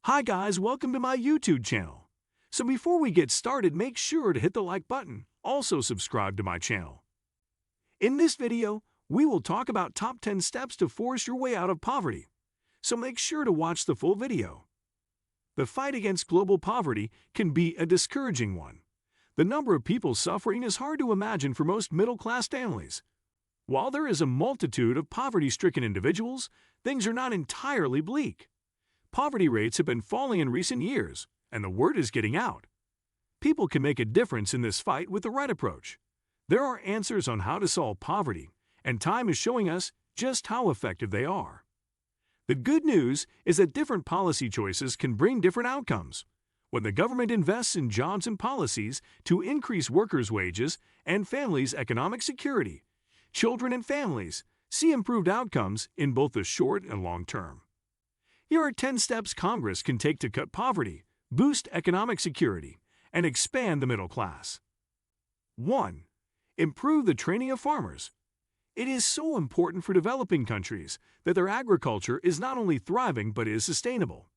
Hi guys, welcome to my YouTube channel. So before we get started, make sure to hit the like button. Also subscribe to my channel. In this video, we will talk about top 10 steps to force your way out of poverty. So make sure to watch the full video. The fight against global poverty can be a discouraging one. The number of people suffering is hard to imagine for most middle-class families. While there is a multitude of poverty-stricken individuals, things are not entirely bleak. Poverty rates have been falling in recent years, and the word is getting out. People can make a difference in this fight with the right approach. There are answers on how to solve poverty, and time is showing us just how effective they are. The good news is that different policy choices can bring different outcomes. When the government invests in jobs and policies to increase workers' wages and families' economic security, children and families see improved outcomes in both the short and long term. Here are 10 steps Congress can take to cut poverty, boost economic security, and expand the middle class. 1. Improve the training of farmers. It is so important for developing countries that their agriculture is not only thriving but is sustainable.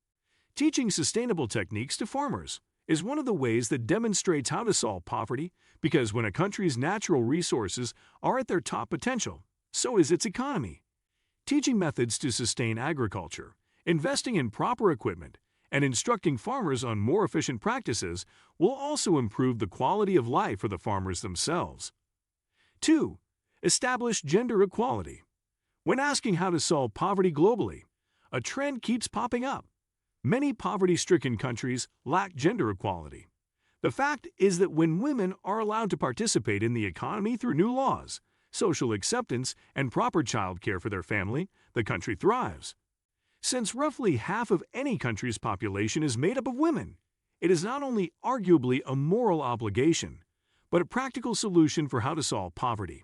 Teaching sustainable techniques to farmers is one of the ways that demonstrates how to solve poverty, because when a country's natural resources are at their top potential, so is its economy. Teaching methods to sustain agriculture, investing in proper equipment, and instructing farmers on more efficient practices will also improve the quality of life for the farmers themselves. 2. Establish gender equality. When asking how to solve poverty globally, a trend keeps popping up. Many poverty-stricken countries lack gender equality. The fact is that when women are allowed to participate in the economy through new laws, social acceptance, and proper child care for their family, the country thrives. Since roughly half of any country's population is made up of women, it is not only arguably a moral obligation, but a practical solution for how to solve poverty.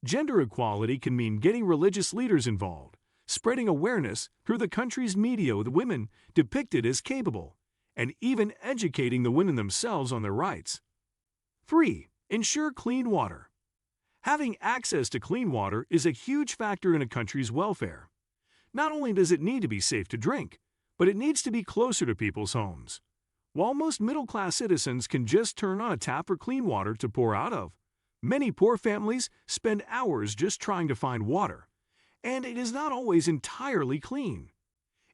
Gender equality can mean getting religious leaders involved, spreading awareness through the country's media with women depicted as capable, and even educating the women themselves on their rights. 3. Ensure clean water. Having access to clean water is a huge factor in a country's welfare. Not only does it need to be safe to drink, but it needs to be closer to people's homes. While most middle-class citizens can just turn on a tap for clean water to pour out of, many poor families spend hours just trying to find water, and it is not always entirely clean.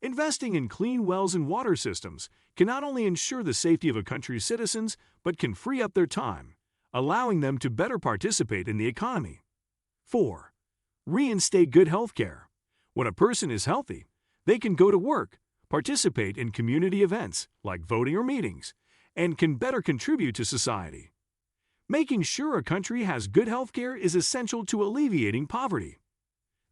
Investing in clean wells and water systems can not only ensure the safety of a country's citizens, but can free up their time, allowing them to better participate in the economy. 4. Reinstate good health care. When a person is healthy, they can go to work, participate in community events like voting or meetings, and can better contribute to society. Making sure a country has good health care is essential to alleviating poverty.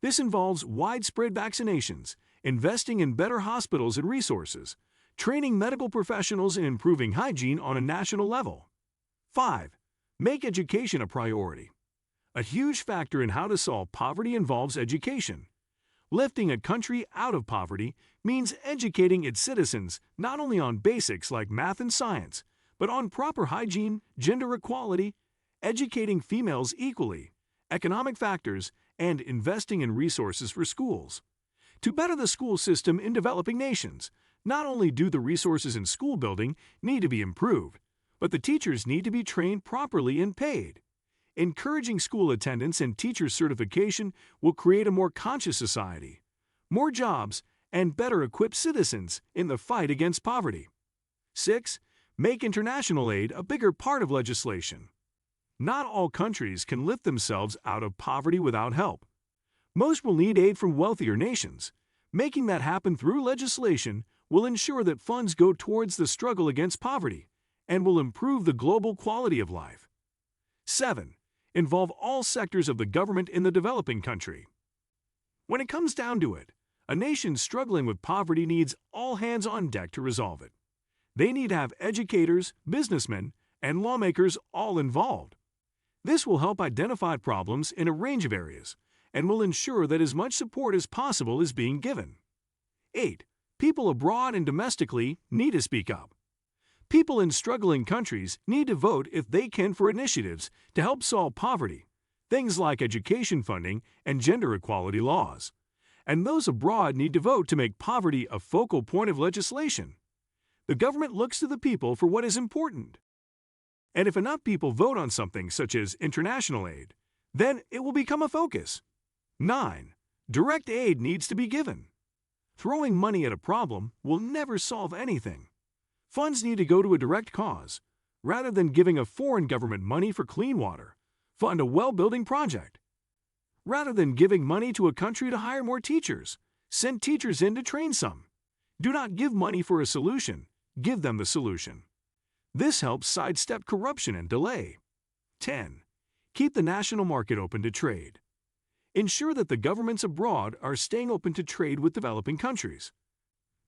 This involves widespread vaccinations, investing in better hospitals and resources, training medical professionals, and improving hygiene on a national level. 5. Make education a priority. A huge factor in how to solve poverty involves education. Lifting a country out of poverty means educating its citizens not only on basics like math and science, but on proper hygiene, gender equality, educating females equally, economic factors, and investing in resources for schools. To better the school system in developing nations, not only do the resources in school building need to be improved, but the teachers need to be trained properly and paid. Encouraging school attendance and teacher certification will create a more conscious society, more jobs, and better equipped citizens in the fight against poverty. 6. Make international aid a bigger part of legislation. Not all countries can lift themselves out of poverty without help. Most will need aid from wealthier nations. Making that happen through legislation will ensure that funds go towards the struggle against poverty and will improve the global quality of life. 7. Involve all sectors of the government in the developing country. When it comes down to it, a nation struggling with poverty needs all hands on deck to resolve it. They need to have educators, businessmen, and lawmakers all involved. This will help identify problems in a range of areas and will ensure that as much support as possible is being given. 8. People abroad and domestically need to speak up. People in struggling countries need to vote if they can for initiatives to help solve poverty, things like education funding and gender equality laws. and those abroad need to vote to make poverty a focal point of legislation. The government looks to the people for what is important. And if enough people vote on something such as international aid, then it will become a focus. 9. Direct aid needs to be given. Throwing money at a problem will never solve anything. Funds need to go to a direct cause. Rather than giving a foreign government money for clean water, fund a well-building project. Rather than giving money to a country to hire more teachers, send teachers in to train some. Do not give money for a solution, give them the solution. This helps sidestep corruption and delay. 10. Keep the national market open to trade. Ensure that the governments abroad are staying open to trade with developing countries.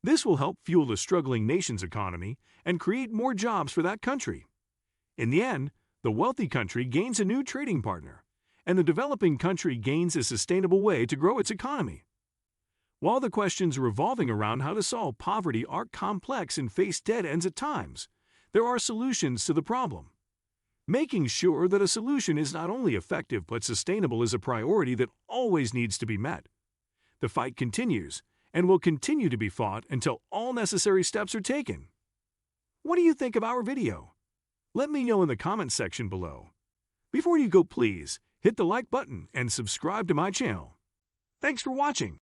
This will help fuel the struggling nation's economy and create more jobs for that country. In the end, the wealthy country gains a new trading partner, and the developing country gains a sustainable way to grow its economy. While the questions revolving around how to solve poverty are complex and face dead ends at times, there are solutions to the problem. Making sure that a solution is not only effective but sustainable is a priority that always needs to be met. The fight continues and will continue to be fought until all necessary steps are taken. What do you think of our video? Let me know in the comments section below. Before you go, please hit the like button and subscribe to my channel. Thanks for watching.